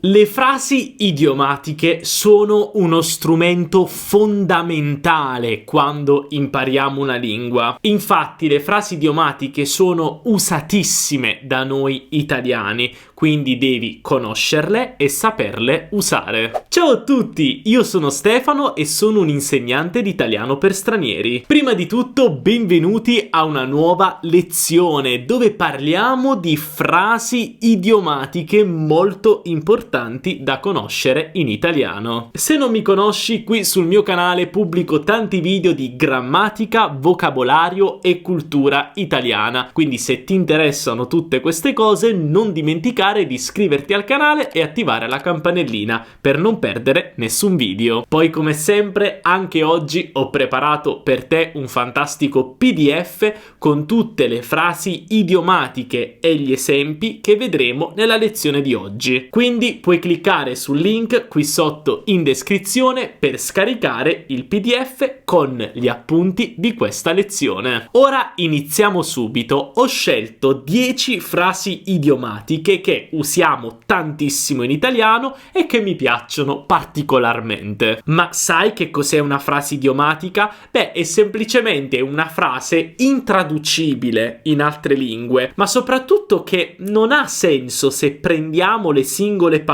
Le frasi idiomatiche sono uno strumento fondamentale quando impariamo una lingua. Infatti le frasi idiomatiche sono usatissime da noi italiani, quindi devi conoscerle e saperle usare. Ciao a tutti, io sono Stefano e sono un insegnante di italiano per stranieri. Prima di tutto, benvenuti a una nuova lezione dove parliamo di frasi idiomatiche molto importanti da conoscere in italiano. Se non mi conosci, qui sul mio canale pubblico tanti video di grammatica, vocabolario e cultura italiana, quindi se ti interessano tutte queste cose non dimenticare di iscriverti al canale e attivare la campanellina per non perdere nessun video. Poi come sempre anche oggi ho preparato per te un fantastico PDF con tutte le frasi idiomatiche e gli esempi che vedremo nella lezione di oggi. Quindi puoi cliccare sul link qui sotto in descrizione per scaricare il PDF con gli appunti di questa lezione. Ora iniziamo subito. Ho scelto 10 frasi idiomatiche che usiamo tantissimo in italiano e che mi piacciono particolarmente. Ma sai che cos'è una frase idiomatica? Beh, è semplicemente una frase intraducibile in altre lingue, ma soprattutto che non ha senso se prendiamo le singole parole,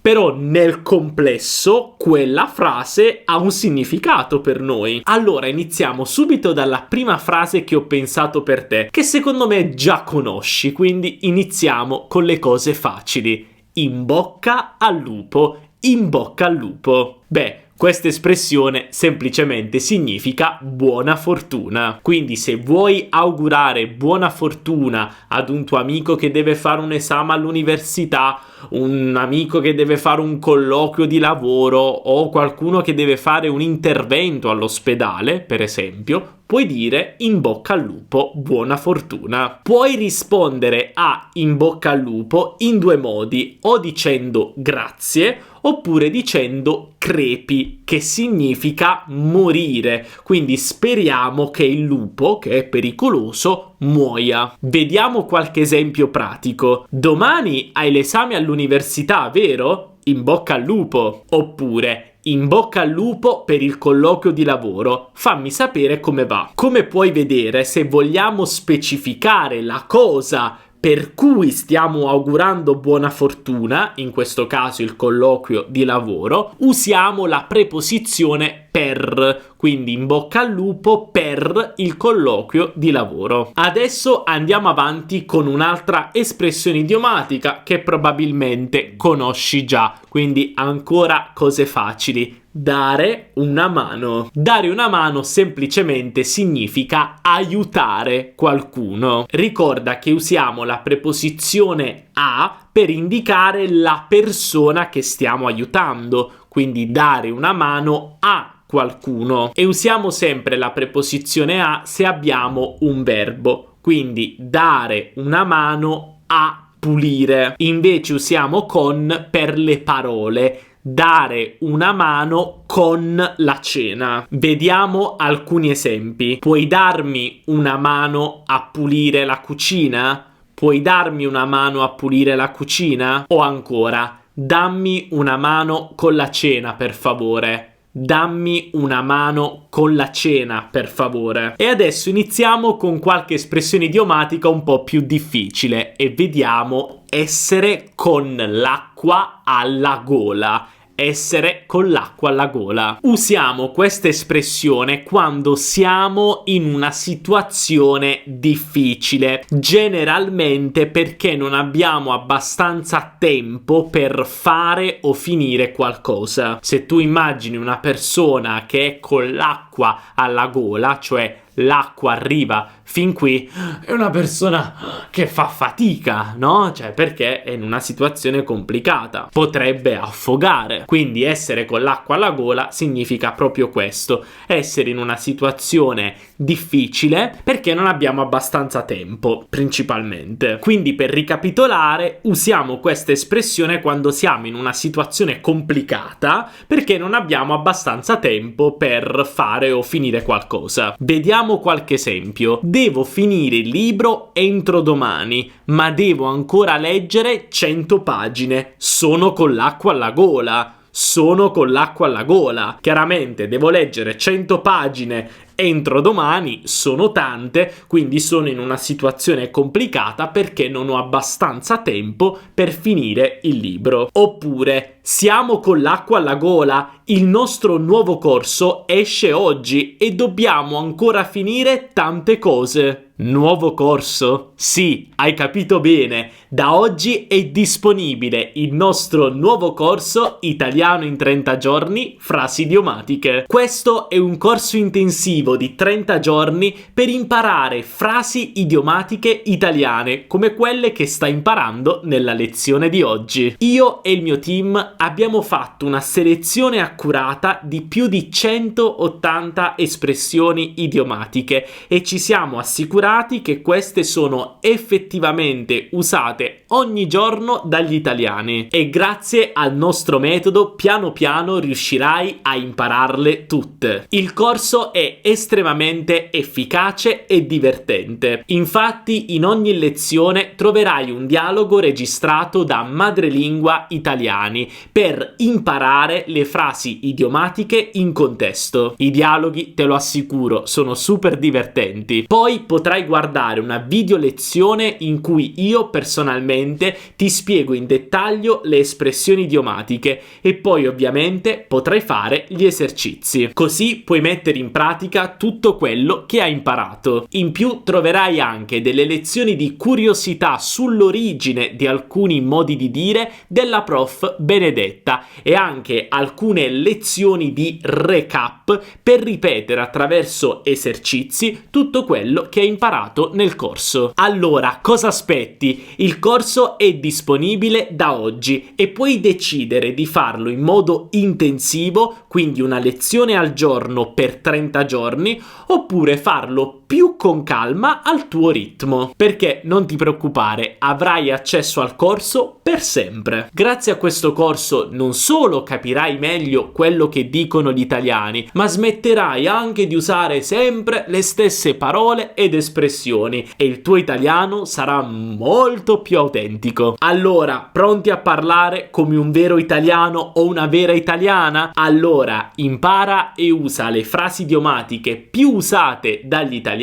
però nel complesso quella frase ha un significato per noi. Allora iniziamo subito dalla prima frase che ho pensato per te, che secondo me già conosci, quindi iniziamo con le cose facili. In bocca al lupo, in bocca al lupo. Beh, questa espressione semplicemente significa buona fortuna. Quindi se vuoi augurare buona fortuna ad un tuo amico che deve fare un esame all'università, un amico che deve fare un colloquio di lavoro o qualcuno che deve fare un intervento all'ospedale, per esempio, puoi dire in bocca al lupo, buona fortuna. Puoi rispondere a in bocca al lupo in due modi, o dicendo grazie oppure dicendo crepi, che significa morire. Quindi speriamo che il lupo, che è pericoloso, muoia. Vediamo qualche esempio pratico. Domani hai l'esame all'università, vero? In bocca al lupo. Oppure in bocca al lupo per il colloquio di lavoro. Fammi sapere come va. Come puoi vedere, se vogliamo specificare la cosa per cui stiamo augurando buona fortuna, in questo caso il colloquio di lavoro, usiamo la preposizione per, quindi in bocca al lupo per il colloquio di lavoro. Adesso andiamo avanti con un'altra espressione idiomatica che probabilmente conosci già, quindi ancora cose facili. Dare una mano. Dare una mano semplicemente significa aiutare qualcuno. Ricorda che usiamo la preposizione a per indicare la persona che stiamo aiutando, quindi dare una mano a qualcuno, e usiamo sempre la preposizione a se abbiamo un verbo, quindi dare una mano a pulire. Invece usiamo con per le parole. Dare una mano con la cena. Vediamo alcuni esempi. Puoi darmi una mano a pulire la cucina? Puoi darmi una mano a pulire la cucina? O ancora, dammi una mano con la cena, per favore. Dammi una mano con la cena, per favore. E adesso iniziamo con qualche espressione idiomatica un po' più difficile e vediamo essere con l'acqua alla gola. Essere con l'acqua alla gola. Usiamo questa espressione quando siamo in una situazione difficile, generalmente perché non abbiamo abbastanza tempo per fare o finire qualcosa. Se tu immagini una persona che è con l'acqua alla gola, cioè l'acqua arriva fin qui, è una persona che fa fatica, no? Cioè perché è in una situazione complicata, potrebbe affogare. Quindi essere con l'acqua alla gola significa proprio questo, essere in una situazione difficile perché non abbiamo abbastanza tempo, principalmente. Quindi per ricapitolare, usiamo questa espressione quando siamo in una situazione complicata perché non abbiamo abbastanza tempo per fare o finire qualcosa. Vediamo qualche esempio. Devo finire il libro entro domani, ma devo ancora leggere 100 pagine. Sono con l'acqua alla gola. Sono con l'acqua alla gola. Chiaramente devo leggere 100 pagine entro domani, sono tante, quindi sono in una situazione complicata perché non ho abbastanza tempo per finire il libro. Oppure, siamo con l'acqua alla gola, il nostro nuovo corso esce oggi e dobbiamo ancora finire tante cose. Nuovo corso? Sì, hai capito bene. Da oggi è disponibile il nostro nuovo corso Italiano in 30 giorni, frasi idiomatiche. Questo è un corso intensivo di 30 giorni per imparare frasi idiomatiche italiane come quelle che stai imparando nella lezione di oggi. Io e il mio team abbiamo fatto una selezione accurata di più di 180 espressioni idiomatiche e ci siamo assicurati che queste sono effettivamente usate ogni giorno dagli italiani e grazie al nostro metodo piano piano riuscirai a impararle tutte. Il corso è estremamente efficace e divertente. Infatti in ogni lezione troverai un dialogo registrato da madrelingua italiani per imparare le frasi idiomatiche in contesto. I dialoghi, te lo assicuro, sono super divertenti. Poi potrai guardare una video lezione in cui io personalmente ti spiego in dettaglio le espressioni idiomatiche e poi ovviamente potrai fare gli esercizi. Così puoi mettere in pratica tutto quello che hai imparato. In più troverai anche delle lezioni di curiosità sull'origine di alcuni modi di dire della prof Benedetta e anche alcune lezioni di recap per ripetere attraverso esercizi tutto quello che hai imparato nel corso. Allora, cosa aspetti? Il corso è disponibile da oggi e puoi decidere di farlo in modo intensivo, quindi una lezione al giorno per 30 giorni, oppure farlo più con calma al tuo ritmo. Perché non ti preoccupare, avrai accesso al corso per sempre. Grazie a questo corso non solo capirai meglio quello che dicono gli italiani, ma smetterai anche di usare sempre le stesse parole ed espressioni e il tuo italiano sarà molto più autentico. Allora, pronti a parlare come un vero italiano o una vera italiana? Allora, impara e usa le frasi idiomatiche più usate dagli italiani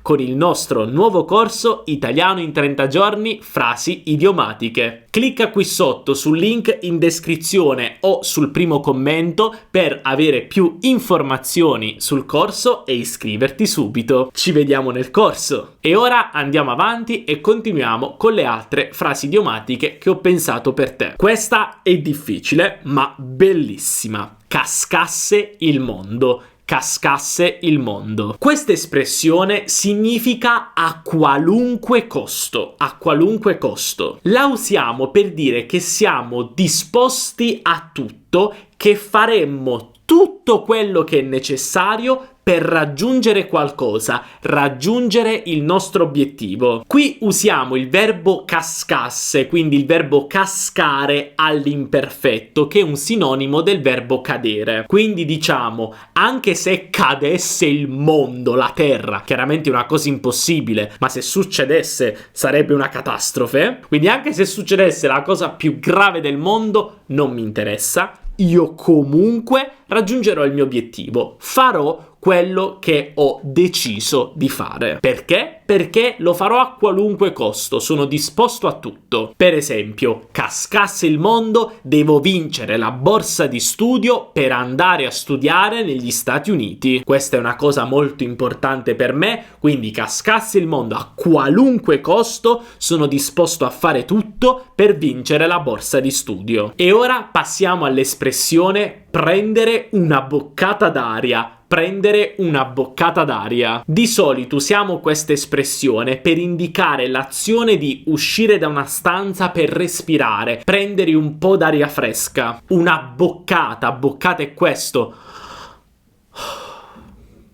con il nostro nuovo corso Italiano in 30 giorni, frasi idiomatiche. Clicca qui sotto sul link in descrizione o sul primo commento per avere più informazioni sul corso e iscriverti subito. Ci vediamo nel corso. E ora andiamo avanti e continuiamo con le altre frasi idiomatiche che ho pensato per te. Questa è difficile, ma bellissima. Cascasse il mondo. Cascasse il mondo. Questa espressione significa a qualunque costo, a qualunque costo. La usiamo per dire che siamo disposti a tutto, che faremmo tutto quello che è necessario per raggiungere qualcosa, raggiungere il nostro obiettivo. Qui usiamo il verbo cascasse, quindi il verbo cascare all'imperfetto, che è un sinonimo del verbo cadere. Quindi diciamo, anche se cadesse il mondo, la terra, chiaramente è una cosa impossibile, ma se succedesse sarebbe una catastrofe. Quindi anche se succedesse la cosa più grave del mondo, non mi interessa. Io comunque raggiungerò il mio obiettivo, farò quello che ho deciso di fare. Perché? Perché lo farò a qualunque costo, sono disposto a tutto. Per esempio, cascasse il mondo, devo vincere la borsa di studio per andare a studiare negli Stati Uniti. Questa è una cosa molto importante per me, quindi cascasse il mondo a qualunque costo, sono disposto a fare tutto per vincere la borsa di studio. E ora passiamo all'espressione prendere una boccata d'aria. Prendere una boccata d'aria. Di solito usiamo questa espressione per indicare l'azione di uscire da una stanza per respirare, prendere un po' d'aria fresca. Una boccata, boccata è questo.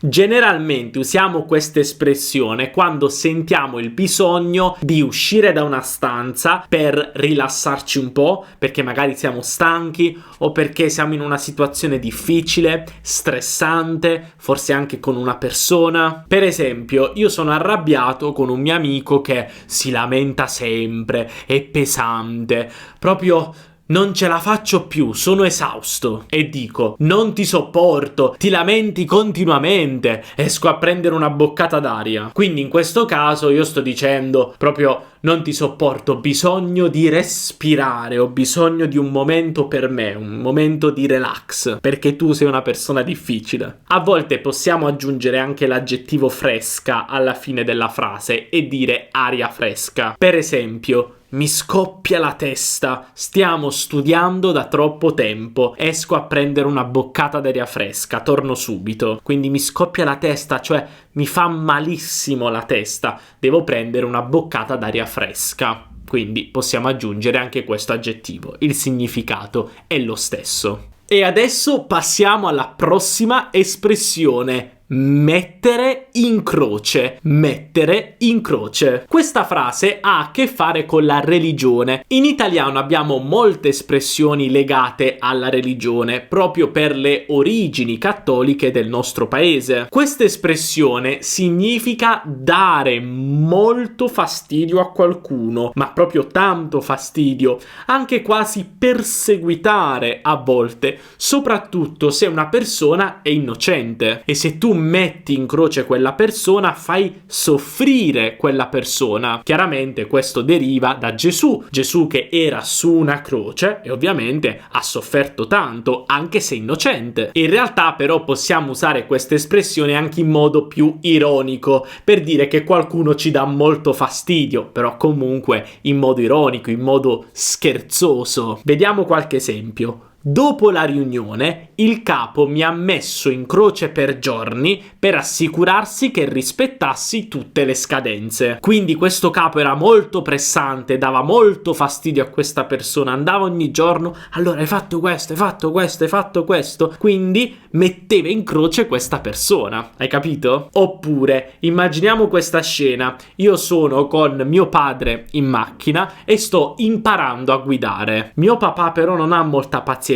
Generalmente usiamo questa espressione quando sentiamo il bisogno di uscire da una stanza per rilassarci un po', perché magari siamo stanchi o perché siamo in una situazione difficile, stressante, forse anche con una persona. Per esempio, io sono arrabbiato con un mio amico che si lamenta sempre, è pesante, proprio non ce la faccio più, sono esausto. E dico, non ti sopporto, ti lamenti continuamente. Esco a prendere una boccata d'aria. Quindi in questo caso io sto dicendo proprio non ti sopporto, ho bisogno di respirare, ho bisogno di un momento per me, un momento di relax, perché tu sei una persona difficile. A volte possiamo aggiungere anche l'aggettivo fresca alla fine della frase e dire aria fresca. Per esempio, mi scoppia la testa, stiamo studiando da troppo tempo, esco a prendere una boccata d'aria fresca, torno subito. Quindi mi scoppia la testa, cioè mi fa malissimo la testa, devo prendere una boccata d'aria fresca. Quindi possiamo aggiungere anche questo aggettivo, il significato è lo stesso. E adesso passiamo alla prossima espressione. Mettere in croce. Mettere in croce. Questa frase ha a che fare con la religione. In italiano abbiamo molte espressioni legate alla religione, proprio per le origini cattoliche del nostro paese. Questa espressione significa dare molto fastidio a qualcuno, ma proprio tanto fastidio, anche quasi perseguitare a volte, soprattutto se una persona è innocente. E se tu metti in croce quella persona, fai soffrire quella persona. Chiaramente questo deriva da Gesù che era su una croce e ovviamente ha sofferto tanto, anche se innocente. In realtà però possiamo usare questa espressione anche in modo più ironico, per dire che qualcuno ci dà molto fastidio, però comunque in modo ironico, in modo scherzoso. Vediamo qualche esempio. Dopo la riunione, il capo mi ha messo in croce per giorni per assicurarsi che rispettassi tutte le scadenze. Quindi questo capo era molto pressante, dava molto fastidio a questa persona, andava ogni giorno, allora hai fatto questo, hai fatto questo, hai fatto questo, quindi metteva in croce questa persona. Hai capito? Oppure, immaginiamo questa scena, io sono con mio padre in macchina e sto imparando a guidare. Mio papà però non ha molta pazienza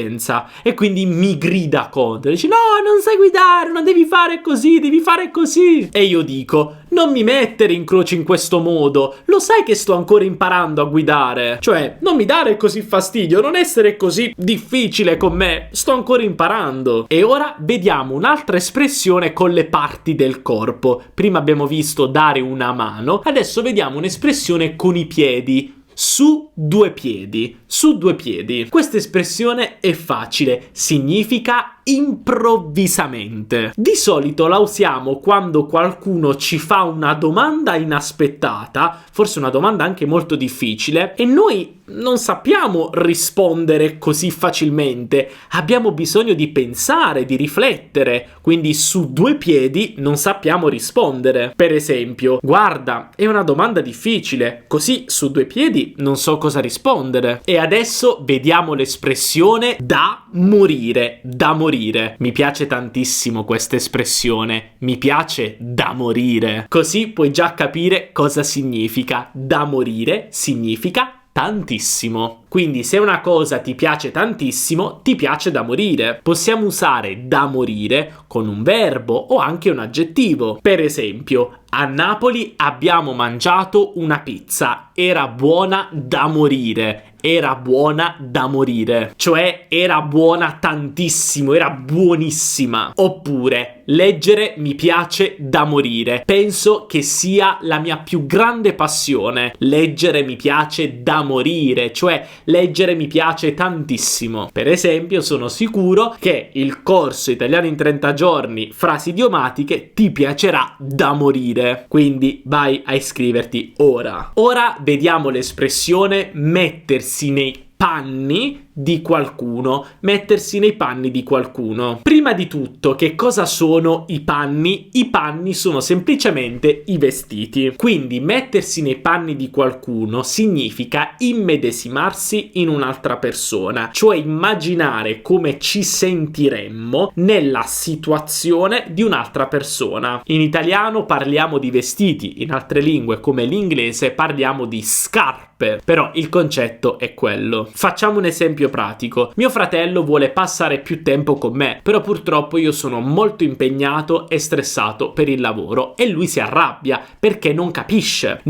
e quindi mi grida contro, dice no, non sai guidare, non devi fare così, devi fare così. E io dico, non mi mettere in croce in questo modo, lo sai che sto ancora imparando a guidare, cioè non mi dare così fastidio, non essere così difficile con me, sto ancora imparando. E ora vediamo un'altra espressione con le parti del corpo. Prima abbiamo visto dare una mano, adesso vediamo un'espressione con i piedi. Su due piedi, su due piedi. Questa espressione è facile, significa improvvisamente. Di solito la usiamo quando qualcuno ci fa una domanda inaspettata, forse una domanda anche molto difficile, e noi non sappiamo rispondere così facilmente, abbiamo bisogno di pensare, di riflettere, quindi su due piedi non sappiamo rispondere. Per esempio, guarda, è una domanda difficile, così su due piedi non so cosa rispondere. E adesso vediamo l'espressione da morire, da morire. Mi piace tantissimo questa espressione, mi piace da morire. Così puoi già capire cosa significa. Da morire significa tantissimo. Quindi se una cosa ti piace tantissimo, ti piace da morire. Possiamo usare da morire con un verbo o anche un aggettivo. Per esempio, a Napoli abbiamo mangiato una pizza, era buona da morire. Era buona da morire, cioè era buona tantissimo, era buonissima. Oppure leggere mi piace da morire, penso che sia la mia più grande passione. Leggere mi piace da morire, cioè leggere mi piace tantissimo. Per esempio, sono sicuro che il corso Italiano in 30 giorni, frasi idiomatiche, ti piacerà da morire. Quindi vai a iscriverti ora. Ora vediamo l'espressione mettersi nei panni di qualcuno, mettersi nei panni di qualcuno. Prima di tutto, che cosa sono i panni? I panni sono semplicemente i vestiti. Quindi mettersi nei panni di qualcuno significa immedesimarsi in un'altra persona, cioè immaginare come ci sentiremmo nella situazione di un'altra persona. In italiano parliamo di vestiti, in altre lingue come l'inglese parliamo di scarpe, però il concetto è quello. Facciamo un esempio pratico. Mio fratello vuole passare più tempo con me, però purtroppo io sono molto impegnato e stressato per il lavoro e lui si arrabbia perché non capisce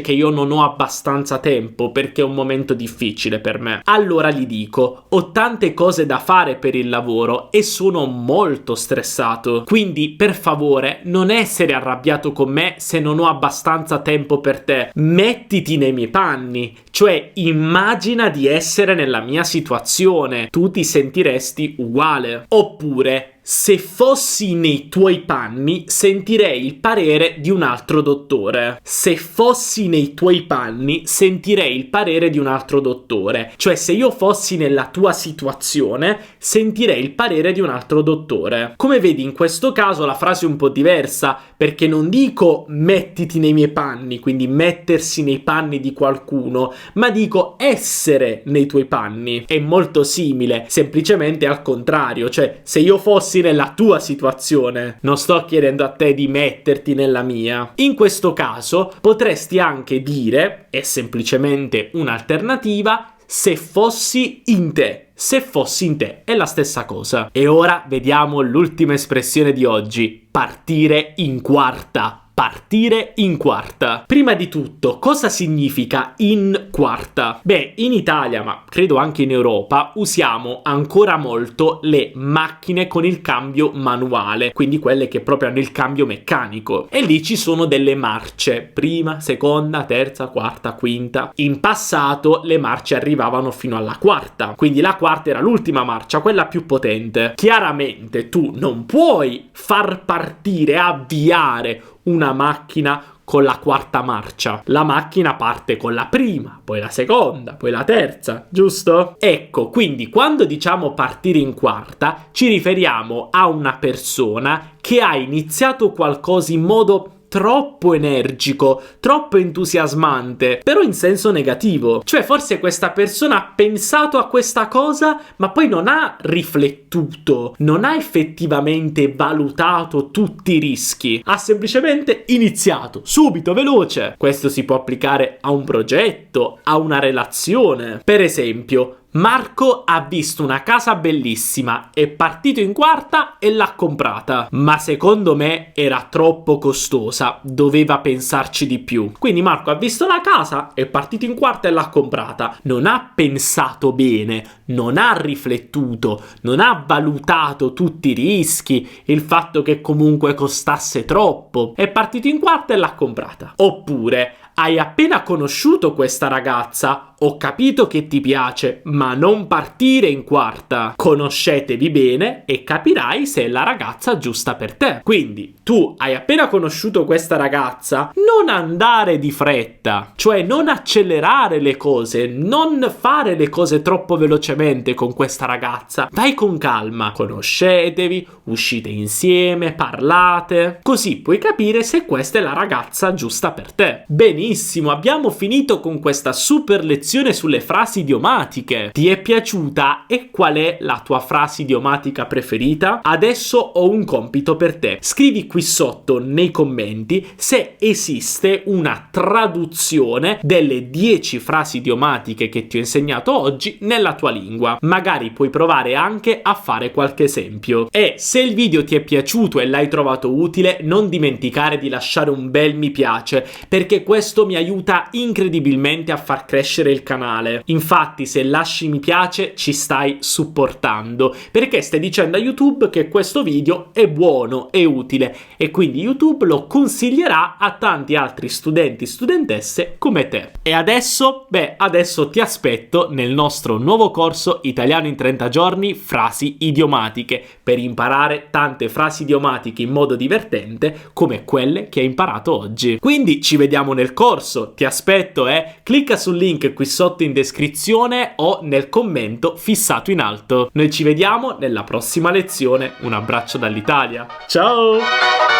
che io non ho abbastanza tempo perché è un momento difficile per me. Allora gli dico: ho tante cose da fare per il lavoro e sono molto stressato, quindi per favore non essere arrabbiato con me se non ho abbastanza tempo per te, mettiti nei miei panni, cioè immagina di essere nella mia situazione, tu ti sentiresti uguale. Oppure, se fossi nei tuoi panni, sentirei il parere di un altro dottore. Se fossi nei tuoi panni, sentirei il parere di un altro dottore. Cioè, se io fossi nella tua situazione, sentirei il parere di un altro dottore. Come vedi, in questo caso la frase è un po' diversa, perché non dico mettiti nei miei panni, quindi mettersi nei panni di qualcuno, ma dico essere nei tuoi panni. È molto simile, semplicemente al contrario. Cioè, se io fossi nella tua situazione, non sto chiedendo a te di metterti nella mia. In questo caso potresti anche dire, è semplicemente un'alternativa, se fossi in te. Se fossi in te è la stessa cosa. E ora vediamo l'ultima espressione di oggi: partire in quarta. Partire in quarta. Prima di tutto, cosa significa in quarta? Beh, in Italia, ma credo anche in Europa, usiamo ancora molto le macchine con il cambio manuale, quindi quelle che proprio hanno il cambio meccanico. E lì ci sono delle marce: prima, seconda, terza, quarta, quinta. In passato le marce arrivavano fino alla quarta, quindi la quarta era l'ultima marcia, quella più potente. Chiaramente tu non puoi far partire, avviare una macchina con la quarta marcia. La macchina parte con la prima, poi la seconda, poi la terza, giusto? Ecco, quindi quando diciamo partire in quarta ci riferiamo a una persona che ha iniziato qualcosa in modo troppo energico, troppo entusiasmante, però in senso negativo. Cioè, forse questa persona ha pensato a questa cosa, ma poi non ha riflettuto, non ha effettivamente valutato tutti i rischi, ha semplicemente iniziato, subito, veloce. Questo si può applicare a un progetto, a una relazione. Per esempio, Marco ha visto una casa bellissima, è partito in quarta e l'ha comprata, ma secondo me era troppo costosa, doveva pensarci di più. Quindi Marco ha visto la casa, è partito in quarta e l'ha comprata, non ha pensato bene, non ha riflettuto, non ha valutato tutti i rischi, il fatto che comunque costasse troppo, è partito in quarta e l'ha comprata. Oppure hai appena conosciuto questa ragazza, ho capito che ti piace, ma non partire in quarta. Conoscetevi bene e capirai se è la ragazza giusta per te. Quindi tu hai appena conosciuto questa ragazza, non andare di fretta, cioè non accelerare le cose, non fare le cose troppo velocemente con questa ragazza. Vai con calma, conoscetevi, uscite insieme, parlate, così puoi capire se questa è la ragazza giusta per te. Benissimo, abbiamo finito con questa super lezione sulle frasi idiomatiche. Ti è piaciuta? E qual è la tua frase idiomatica preferita? Adesso ho un compito per te. Scrivi qui sotto nei commenti se esiste una traduzione delle 10 frasi idiomatiche che ti ho insegnato oggi nella tua lingua. Magari puoi provare anche a fare qualche esempio. E se il video ti è piaciuto e l'hai trovato utile, non dimenticare di lasciare un bel mi piace, perché questo mi aiuta incredibilmente a far crescere il canale. Infatti, se lasci mi piace ci stai supportando, perché stai dicendo a YouTube che questo video è buono e utile, e quindi YouTube lo consiglierà a tanti altri studenti e studentesse come te. E adesso? Beh, adesso ti aspetto nel nostro nuovo corso Italiano in 30 giorni frasi idiomatiche, per imparare tante frasi idiomatiche in modo divertente come quelle che hai imparato oggi. Quindi ci vediamo nel corso, ti aspetto, clicca sul link qui qui sotto in descrizione o nel commento fissato in alto. Noi ci vediamo nella prossima lezione. Un abbraccio dall'Italia. Ciao!